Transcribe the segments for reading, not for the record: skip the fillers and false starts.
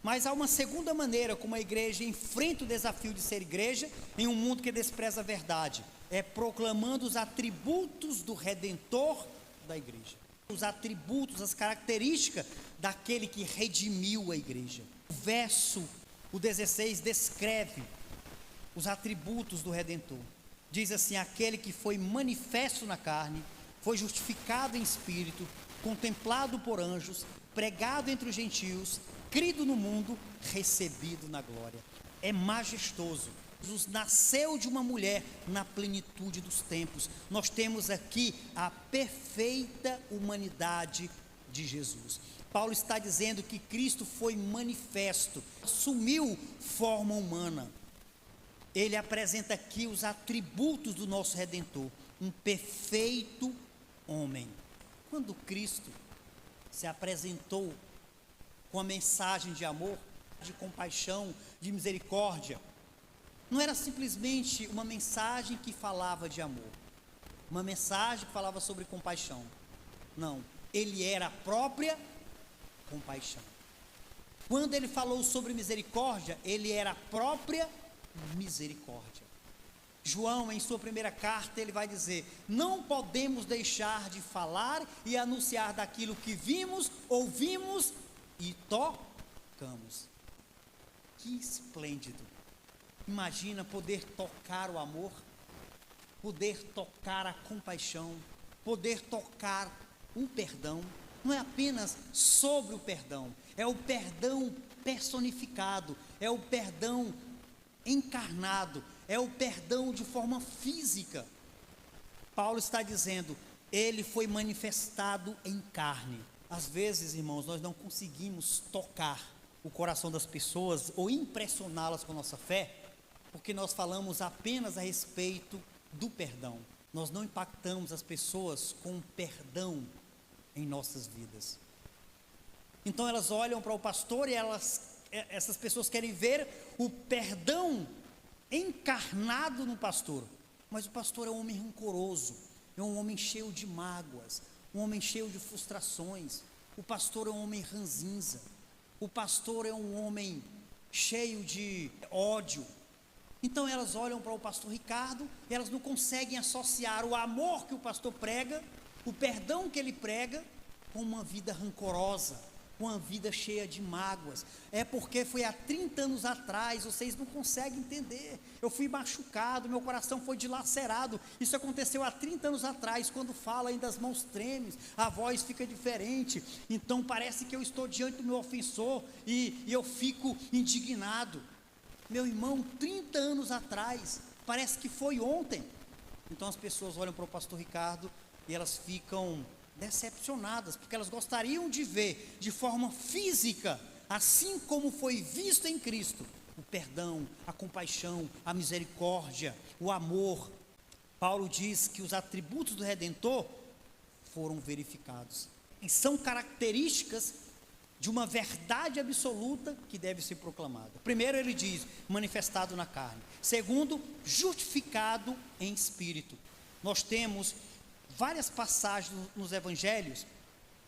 Mas há uma segunda maneira como a igreja enfrenta o desafio de ser igreja em um mundo que despreza a verdade. É proclamando os atributos do Redentor da igreja. Os atributos, as características daquele que redimiu a igreja. O 16 descreve os atributos do Redentor. Diz assim: aquele que foi manifesto na carne, foi justificado em espírito, contemplado por anjos, pregado entre os gentios, crido no mundo, recebido na glória. É majestoso. Jesus nasceu de uma mulher na plenitude dos tempos. Nós temos aqui a perfeita humanidade de Jesus. Paulo está dizendo que Cristo foi manifesto, assumiu forma humana. Ele apresenta aqui os atributos do nosso Redentor, um perfeito homem. Quando Cristo se apresentou com a mensagem de amor, de compaixão, de misericórdia, não era simplesmente uma mensagem que falava de amor, uma mensagem que falava sobre compaixão. Não, ele era a própria compaixão. Quando ele falou sobre misericórdia, ele era a própria misericórdia. João, em sua primeira carta, ele vai dizer: não podemos deixar de falar e anunciar daquilo que vimos, ouvimos e tocamos. Que esplêndido! Imagina poder tocar o amor, poder tocar a compaixão, poder tocar o perdão. Não é apenas sobre o perdão, é o perdão personificado, é o perdão encarnado, é o perdão de forma física. Paulo está dizendo: ele foi manifestado em carne. Às vezes, irmãos, nós não conseguimos tocar o coração das pessoas ou impressioná-las com a nossa fé, porque nós falamos apenas a respeito do perdão. Nós não impactamos as pessoas com o perdão em nossas vidas. Então elas olham para o pastor e essas pessoas querem ver o perdão encarnado no pastor. Mas o pastor é um homem rancoroso, é um homem cheio de mágoas, um homem cheio de frustrações. O pastor é um homem ranzinza, o pastor é um homem cheio de ódio. Então elas olham para o pastor Ricardo e elas não conseguem associar o amor que o pastor prega, o perdão que ele prega, com uma vida rancorosa, com uma vida cheia de mágoas. É porque foi há 30 anos atrás, vocês não conseguem entender. Eu fui machucado, meu coração foi dilacerado. Isso aconteceu há 30 anos atrás. Quando fala, ainda as mãos tremem, a voz fica diferente. Então parece que eu estou diante do meu ofensor e eu fico indignado. Meu irmão, 30 anos atrás, parece que foi ontem. Então as pessoas olham para o pastor Ricardo e elas ficam decepcionadas, porque elas gostariam de ver de forma física, assim como foi visto em Cristo, o perdão, a compaixão, a misericórdia, o amor. Paulo diz que os atributos do Redentor foram verificados, e são características de uma verdade absoluta que deve ser proclamada. Primeiro ele diz, manifestado na carne. Segundo, justificado em espírito. Nós temos várias passagens nos evangelhos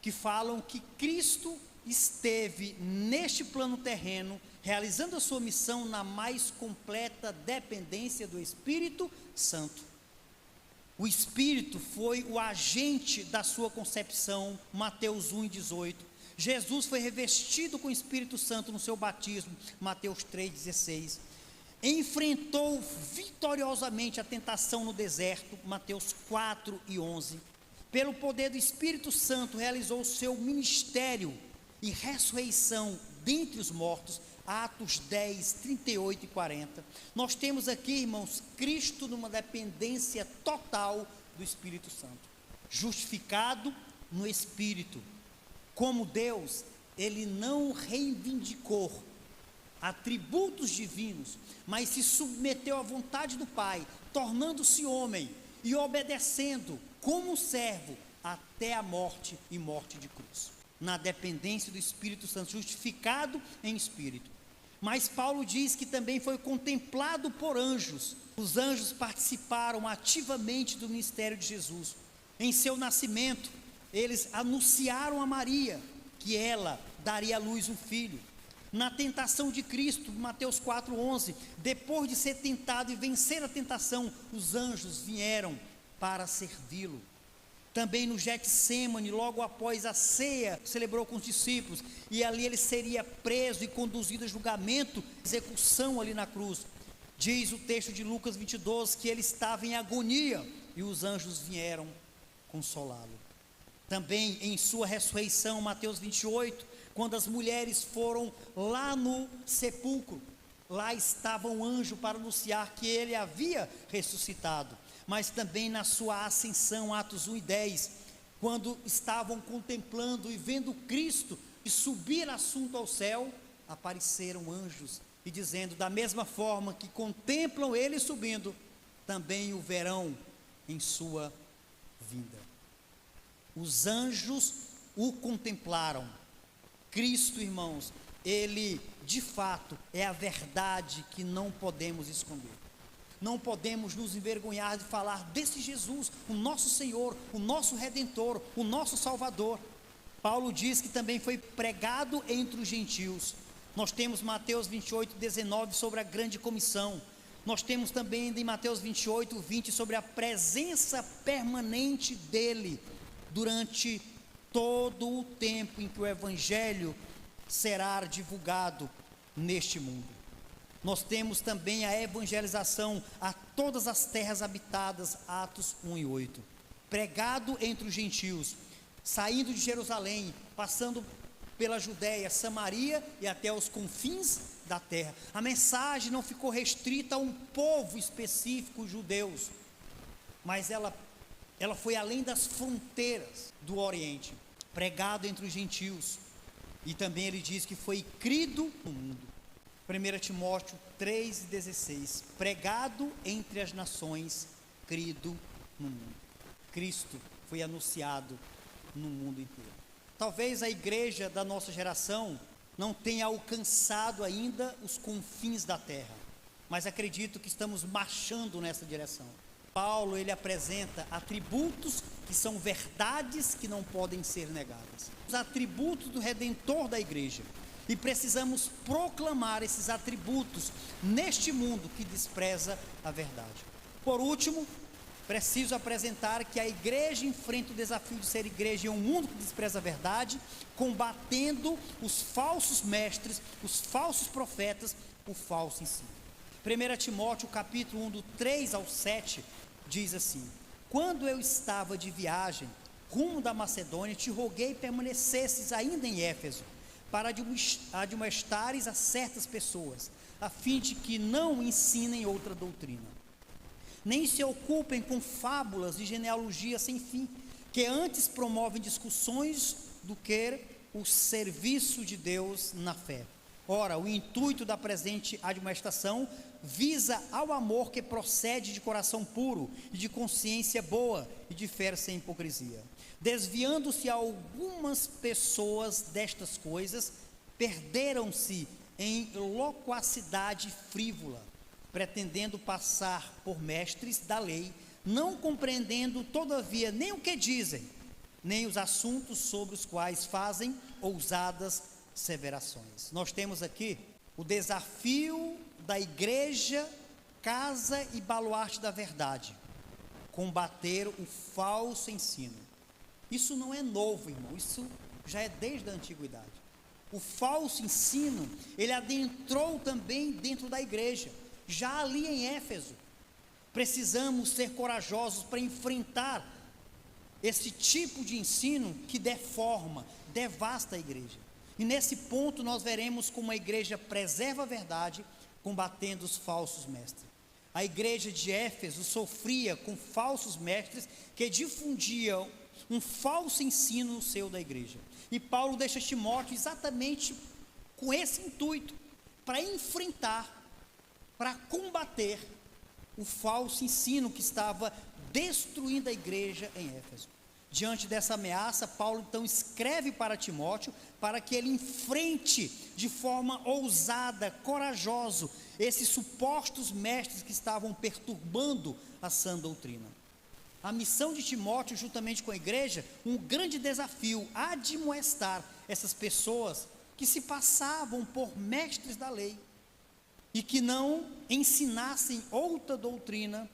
que falam que Cristo esteve neste plano terreno, realizando a sua missão na mais completa dependência do Espírito Santo. O Espírito foi o agente da sua concepção, Mateus 1:18. Jesus foi revestido com o Espírito Santo no seu batismo, Mateus 3:16. Enfrentou vitoriosamente a tentação no deserto, Mateus 4:11. Pelo poder do Espírito Santo realizou o seu ministério e ressurreição dentre os mortos, Atos 10, 38 e 40. Nós temos aqui, irmãos, Cristo numa dependência total do Espírito Santo, justificado no Espírito. Como Deus, ele não reivindicou atributos divinos, mas se submeteu à vontade do Pai, tornando-se homem e obedecendo como servo até a morte e morte de cruz, na dependência do Espírito Santo, justificado em espírito. Mas Paulo diz que também foi contemplado por anjos. Os anjos participaram ativamente do ministério de Jesus. Em seu nascimento, eles anunciaram a Maria que ela daria à luz um filho. Na tentação de Cristo, Mateus 4,11, depois de ser tentado e vencer a tentação, os anjos vieram para servi-lo. Também no Getsêmani, logo após a ceia, celebrou com os discípulos, e ali ele seria preso e conduzido a julgamento, execução ali na cruz. Diz o texto de Lucas 22 que ele estava em agonia e os anjos vieram consolá-lo. Também em sua ressurreição, Mateus 28, quando as mulheres foram lá no sepulcro, lá estava um anjo para anunciar que ele havia ressuscitado. Mas também na sua ascensão, Atos 1 e 10, quando estavam contemplando e vendo Cristo e subir assunto ao céu, apareceram anjos e dizendo: da mesma forma que contemplam ele subindo, também o verão em sua vinda. Os anjos o contemplaram. Cristo, irmãos, ele de fato é a verdade que não podemos esconder. Não podemos nos envergonhar de falar desse Jesus, o nosso Senhor, o nosso Redentor, o nosso Salvador. Paulo diz que também foi pregado entre os gentios. Nós temos Mateus 28, 19 sobre a grande comissão. Nós temos também em Mateus 28, 20 sobre a presença permanente dele durante todo o tempo em que o Evangelho será divulgado neste mundo. Nós temos também a evangelização a todas as terras habitadas, Atos 1 e 8. Pregado entre os gentios, saindo de Jerusalém, passando pela Judéia, Samaria e até os confins da terra. A mensagem não ficou restrita a um povo específico, os judeus, mas ela foi além das fronteiras do Oriente. Pregado entre os gentios, e também ele diz que foi crido no mundo. 1 Timóteo 3,16, pregado entre as nações, crido no mundo. Cristo foi anunciado no mundo inteiro. Talvez a igreja da nossa geração não tenha alcançado ainda os confins da terra, mas acredito que estamos marchando nessa direção. Paulo, ele apresenta atributos que são verdades que não podem ser negadas. Os atributos do Redentor da igreja. E precisamos proclamar esses atributos neste mundo que despreza a verdade. Por último, preciso apresentar que a igreja enfrenta o desafio de ser igreja em um mundo que despreza a verdade, combatendo os falsos mestres, os falsos profetas, o falso ensino. 1 Timóteo capítulo 1, do 3 ao 7, diz assim: quando eu estava de viagem, rumo da Macedônia, te roguei permanecesses ainda em Éfeso, para admoestares a certas pessoas, a fim de que não ensinem outra doutrina, nem se ocupem com fábulas de genealogia sem fim, que antes promovem discussões do que o serviço de Deus na fé. Ora, o intuito da presente admoestação visa ao amor que procede de coração puro e de consciência boa e difere sem hipocrisia. Desviando-se algumas pessoas destas coisas, perderam-se em loquacidade frívola, pretendendo passar por mestres da lei, não compreendendo todavia nem o que dizem, nem os assuntos sobre os quais fazem ousadas asseverações. Nós temos aqui o desafio da igreja, casa e baluarte da verdade: combater o falso ensino. Isso não é novo, irmão, isso já é desde a antiguidade. O falso ensino, ele adentrou também dentro da igreja, já ali em Éfeso. Precisamos ser corajosos para enfrentar esse tipo de ensino que deforma, devasta a igreja. E nesse ponto nós veremos como a igreja preserva a verdade, combatendo os falsos mestres. A igreja de Éfeso sofria com falsos mestres que difundiam um falso ensino no seio da igreja. E Paulo deixa Timóteo exatamente com esse intuito, para enfrentar, para combater o falso ensino que estava destruindo a igreja em Éfeso. Diante dessa ameaça, Paulo então escreve para Timóteo para que ele enfrente de forma ousada, corajosa, esses supostos mestres que estavam perturbando a sã doutrina. A missão de Timóteo, juntamente com a igreja, um grande desafio, admoestar essas pessoas que se passavam por mestres da lei e que não ensinassem outra doutrina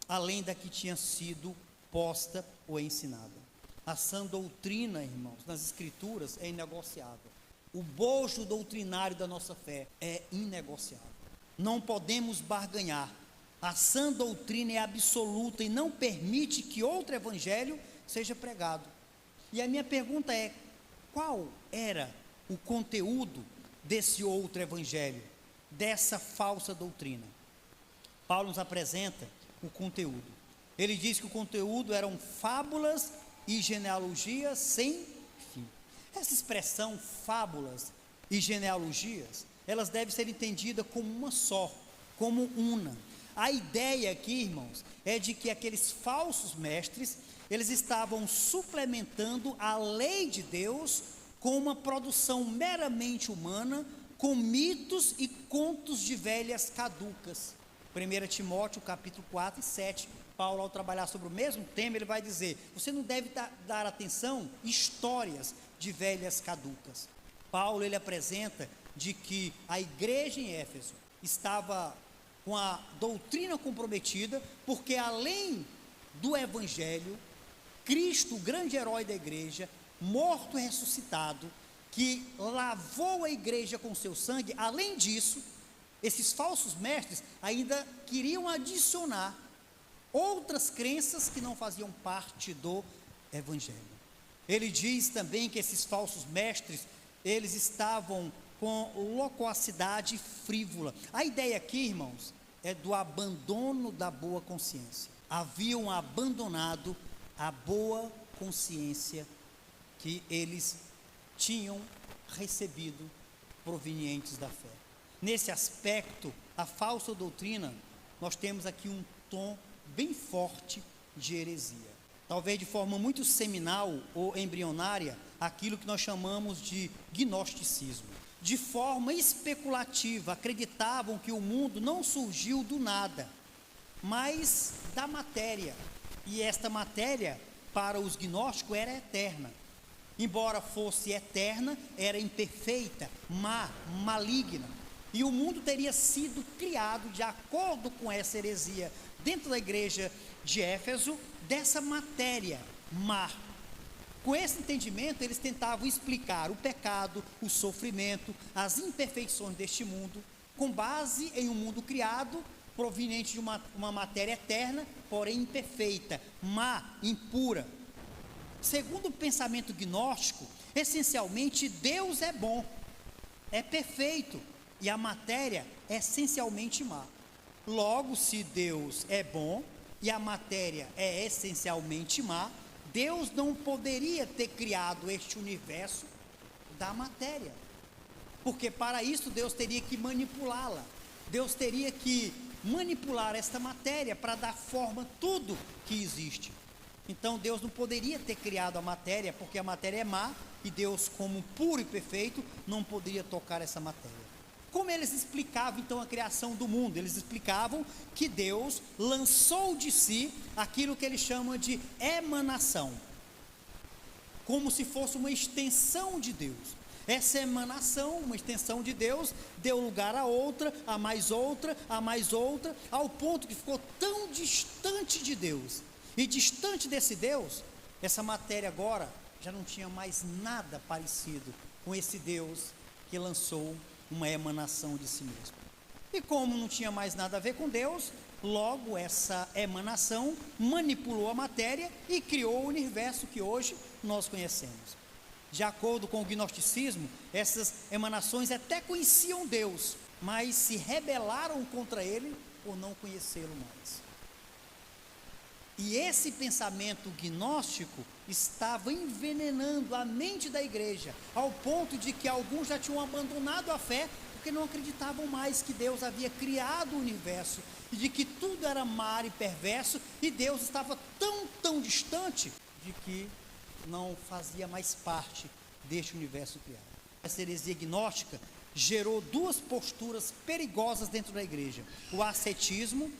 além da que tinha sido posta ou ensinada. A sã doutrina, irmãos, nas Escrituras é inegociável. O bojo doutrinário da nossa fé é inegociável. Não podemos barganhar. A sã doutrina é absoluta e não permite que outro evangelho seja pregado. E a minha pergunta é: qual era o conteúdo desse outro evangelho, dessa falsa doutrina? Paulo nos apresenta o conteúdo. Ele diz que o conteúdo eram fábulas e genealogias sem fim. Essa expressão, fábulas e genealogias, elas devem ser entendidas como uma só, como una. A ideia aqui, irmãos, é de que aqueles falsos mestres, eles estavam suplementando a lei de Deus com uma produção meramente humana, com mitos e contos de velhas caducas. 1 Timóteo capítulo 4 e 7, Paulo, ao trabalhar sobre o mesmo tema, ele vai dizer: você não deve dar atenção a histórias de velhas caducas. Paulo, ele apresenta de que a igreja em Éfeso estava com a doutrina comprometida, porque além do evangelho, Cristo, o grande herói da igreja, morto e ressuscitado, que lavou a igreja com seu sangue, além disso, esses falsos mestres ainda queriam adicionar outras crenças que não faziam parte do evangelho. Ele diz também que esses falsos mestres, eles estavam com loquacidade frívola. A ideia aqui, irmãos, é do abandono da boa consciência. Haviam abandonado a boa consciência que eles tinham recebido provenientes da fé. Nesse aspecto, a falsa doutrina, nós temos aqui um tom bem forte de heresia. Talvez de forma muito seminal ou embrionária, aquilo que nós chamamos de gnosticismo. De forma especulativa, acreditavam que o mundo não surgiu do nada, mas da matéria. E esta matéria, para os gnósticos, era eterna. Embora fosse eterna, era imperfeita, má, maligna. E o mundo teria sido criado, de acordo com essa heresia, dentro da igreja de Éfeso, dessa matéria má. Com esse entendimento, eles tentavam explicar o pecado, o sofrimento, as imperfeições deste mundo, com base em um mundo criado, proveniente de uma matéria eterna, porém imperfeita, má, impura. Segundo o pensamento gnóstico, essencialmente Deus é bom, é perfeito, e a matéria é essencialmente má. Logo, se Deus é bom e a matéria é essencialmente má, Deus não poderia ter criado este universo da matéria, porque para isso Deus teria que manipulá-la. Deus teria que manipular esta matéria para dar forma a tudo que existe. Então Deus não poderia ter criado a matéria, porque a matéria é má, e Deus, como puro e perfeito, não poderia tocar essa matéria. Como eles explicavam então a criação do mundo? Eles explicavam que Deus lançou de si aquilo que eles chamam de emanação, como se fosse uma extensão de Deus. Essa emanação, uma extensão de Deus, deu lugar a outra, a mais outra, a mais outra, ao ponto que ficou tão distante de Deus. E distante desse Deus, essa matéria agora já não tinha mais nada parecido com esse Deus que lançou uma emanação de si mesmo. E como não tinha mais nada a ver com Deus, logo essa emanação manipulou a matéria e criou o universo que hoje nós conhecemos. De acordo com o gnosticismo, essas emanações até conheciam Deus, mas se rebelaram contra ele por não conhecê-lo mais. E esse pensamento gnóstico estava envenenando a mente da igreja, ao ponto de que alguns já tinham abandonado a fé, porque não acreditavam mais que Deus havia criado o universo, e de que tudo era má e perverso, e Deus estava tão distante, de que não fazia mais parte deste universo criado. Essa heresia gnóstica gerou duas posturas perigosas dentro da igreja: o ascetismo,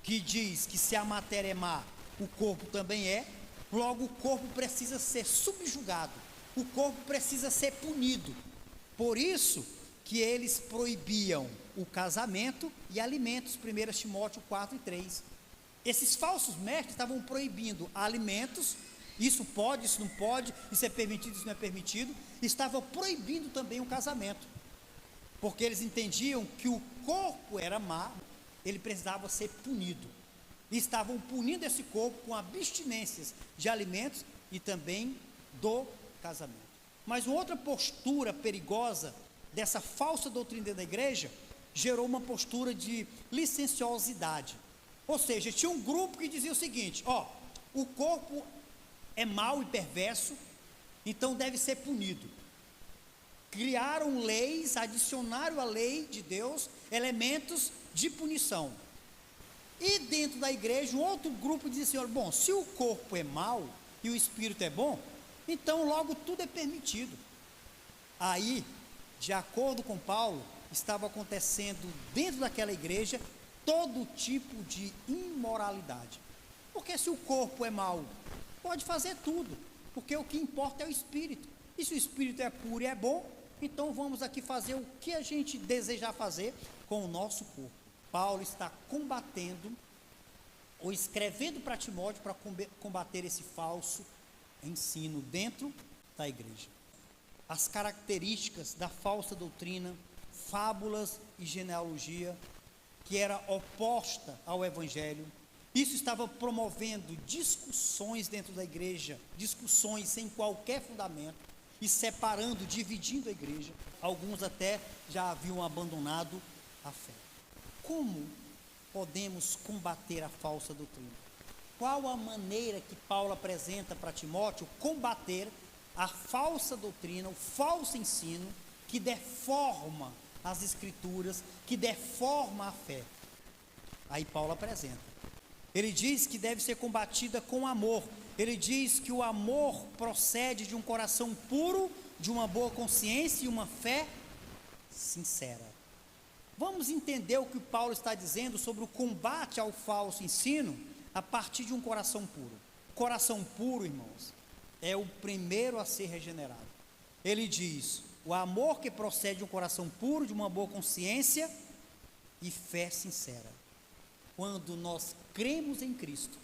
que diz que se a matéria é má, o corpo também é, logo o corpo precisa ser subjugado, o corpo precisa ser punido. Por isso que eles proibiam o casamento e alimentos, 1 Timóteo 4 e 3. Esses falsos mestres estavam proibindo alimentos, isso pode, isso não pode, isso é permitido, isso não é permitido, estavam proibindo também o casamento, porque eles entendiam que o corpo era má, ele precisava ser punido, e estavam punindo esse corpo com abstinências de alimentos e também do casamento. Mas uma outra postura perigosa dessa falsa doutrina dentro da igreja gerou uma postura de licenciosidade. Ou seja, tinha um grupo que dizia o seguinte: o corpo é mau e perverso, então deve ser punido. Criaram leis, adicionaram à lei de Deus elementos de punição. E dentro da igreja, um outro grupo dizia assim: bom, se o corpo é mau e o espírito é bom, então logo tudo é permitido. Aí, de acordo com Paulo, estava acontecendo dentro daquela igreja todo tipo de imoralidade. Porque se o corpo é mau, pode fazer tudo, porque o que importa é o espírito. E se o espírito é puro e é bom, então vamos aqui fazer o que a gente desejar fazer com o nosso corpo. Paulo está combatendo, ou escrevendo para Timóteo, para combater esse falso ensino dentro da igreja. As características da falsa doutrina, fábulas e genealogia, que era oposta ao evangelho. Isso estava promovendo discussões dentro da igreja, discussões sem qualquer fundamento, e separando, dividindo a igreja. Alguns até já haviam abandonado a fé. Como podemos combater a falsa doutrina? Qual a maneira que Paulo apresenta para Timóteo combater a falsa doutrina, o falso ensino que deforma as escrituras, que deforma a fé? Aí Paulo apresenta. Ele diz que deve ser combatida com amor. Ele diz que o amor procede de um coração puro, de uma boa consciência e uma fé sincera. Vamos entender o que Paulo está dizendo sobre o combate ao falso ensino a partir de um coração puro. Coração puro, irmãos, é o primeiro a ser regenerado. Ele diz: o amor que procede de um coração puro, de uma boa consciência e fé sincera. Quando nós cremos em Cristo,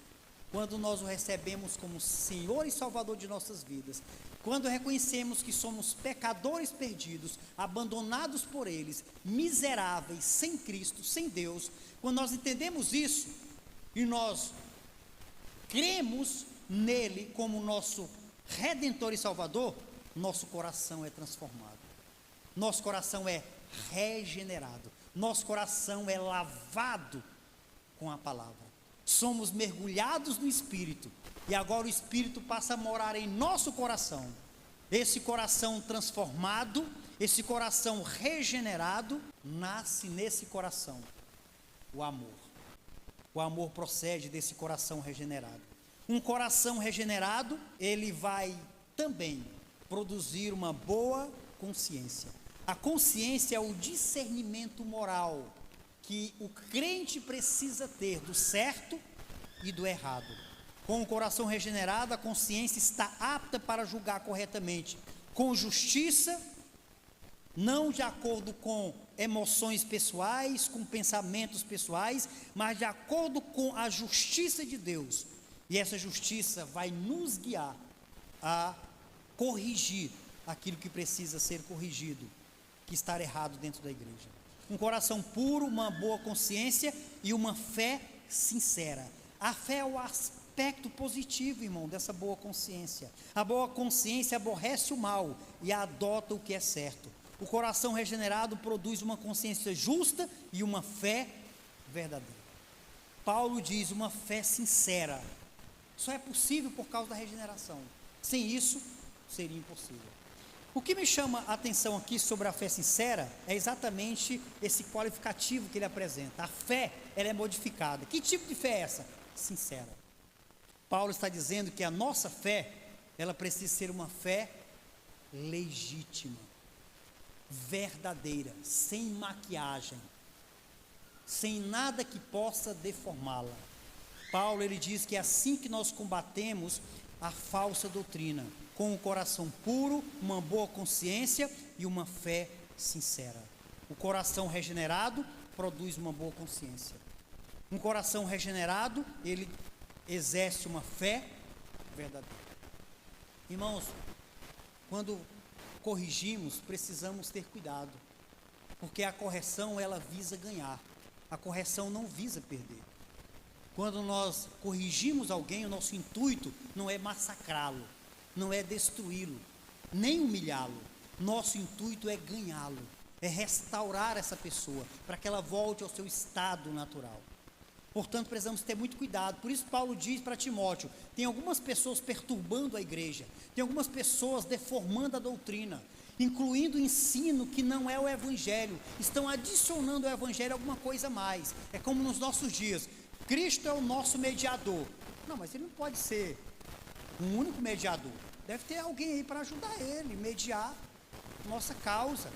quando nós o recebemos como Senhor e Salvador de nossas vidas, quando reconhecemos que somos pecadores perdidos, abandonados por eles, miseráveis, sem Cristo, sem Deus, quando nós entendemos isso e nós cremos nele como nosso Redentor e Salvador, nosso coração é transformado, nosso coração é regenerado, nosso coração é lavado com a palavra. Somos mergulhados no Espírito, e agora o Espírito passa a morar em nosso coração. Esse coração transformado, esse coração regenerado, nasce nesse coração o amor. O amor procede desse coração regenerado. Um coração regenerado, ele vai também produzir uma boa consciência. A consciência é o discernimento moral que o crente precisa ter do certo e do errado. Com o coração regenerado, a consciência está apta para julgar corretamente, com justiça, não de acordo com emoções pessoais, com pensamentos pessoais, mas de acordo com a justiça de Deus. E essa justiça vai nos guiar a corrigir aquilo que precisa ser corrigido, que está errado dentro da igreja. Um coração puro, uma boa consciência e uma fé sincera. A fé é o aspecto positivo, irmão, dessa boa consciência. A boa consciência aborrece o mal e adota o que é certo. O coração regenerado produz uma consciência justa e uma fé verdadeira. Paulo diz uma fé sincera. Só é possível por causa da regeneração. Sem isso, seria impossível. O que me chama a atenção aqui sobre a fé sincera é exatamente esse qualificativo que ele apresenta. A fé, ela é modificada. Que tipo de fé é essa? Sincera. Paulo está dizendo que a nossa fé, ela precisa ser uma fé legítima, verdadeira, sem maquiagem, sem nada que possa deformá-la. Paulo, ele diz que é assim que nós combatemos a falsa doutrina. com um coração puro, uma boa consciência e uma fé sincera. O coração regenerado produz uma boa consciência. Um coração regenerado, ele exerce uma fé verdadeira. Irmãos, quando corrigimos, precisamos ter cuidado, porque a correção, ela visa ganhar, a correção não visa perder. Quando nós corrigimos alguém, o nosso intuito não é massacrá-lo, não é destruí-lo, nem humilhá-lo. Nosso intuito é ganhá-lo, é restaurar essa pessoa, para que ela volte ao seu estado natural. Portanto, precisamos ter muito cuidado. Por isso Paulo diz para Timóteo, tem algumas pessoas perturbando a igreja, tem algumas pessoas deformando a doutrina, incluindo ensino que não é o evangelho, estão adicionando ao evangelho alguma coisa a mais. É como nos nossos dias, Cristo é o nosso mediador. Não, mas ele não pode ser um único mediador, deve ter alguém aí para ajudar ele, mediar nossa causa.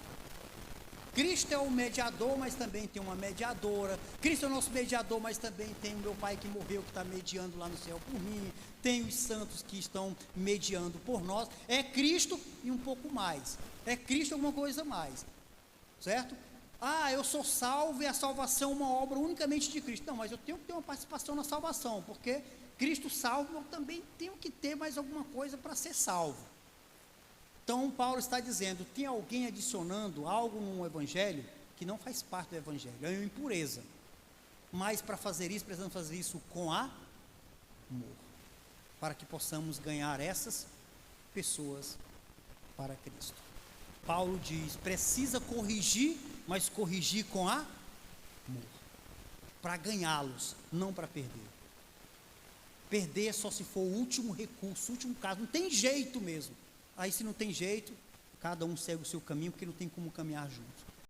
Cristo é o mediador, mas também tem uma mediadora. Cristo é o nosso mediador, mas também tem o meu pai que morreu, que está mediando lá no céu por mim. Tem os santos que estão mediando por nós. É Cristo e um pouco mais. É Cristo e alguma coisa mais. Certo? Ah, eu sou salvo e a salvação é uma obra unicamente de Cristo. Não, mas eu tenho que ter uma participação na salvação, porque Cristo salvo, eu também tenho que ter mais alguma coisa para ser salvo. Então, Paulo está dizendo, tem alguém adicionando algo no evangelho que não faz parte do evangelho, é uma impureza. Mas para fazer isso, precisamos fazer isso com amor, para que possamos ganhar essas pessoas para Cristo. Paulo diz, precisa corrigir, mas corrigir com amor, para ganhá-los, não para perder. Perder só se for o último recurso, o último caso, não tem jeito mesmo. Aí se não tem jeito, cada um segue o seu caminho, porque não tem como caminhar juntos.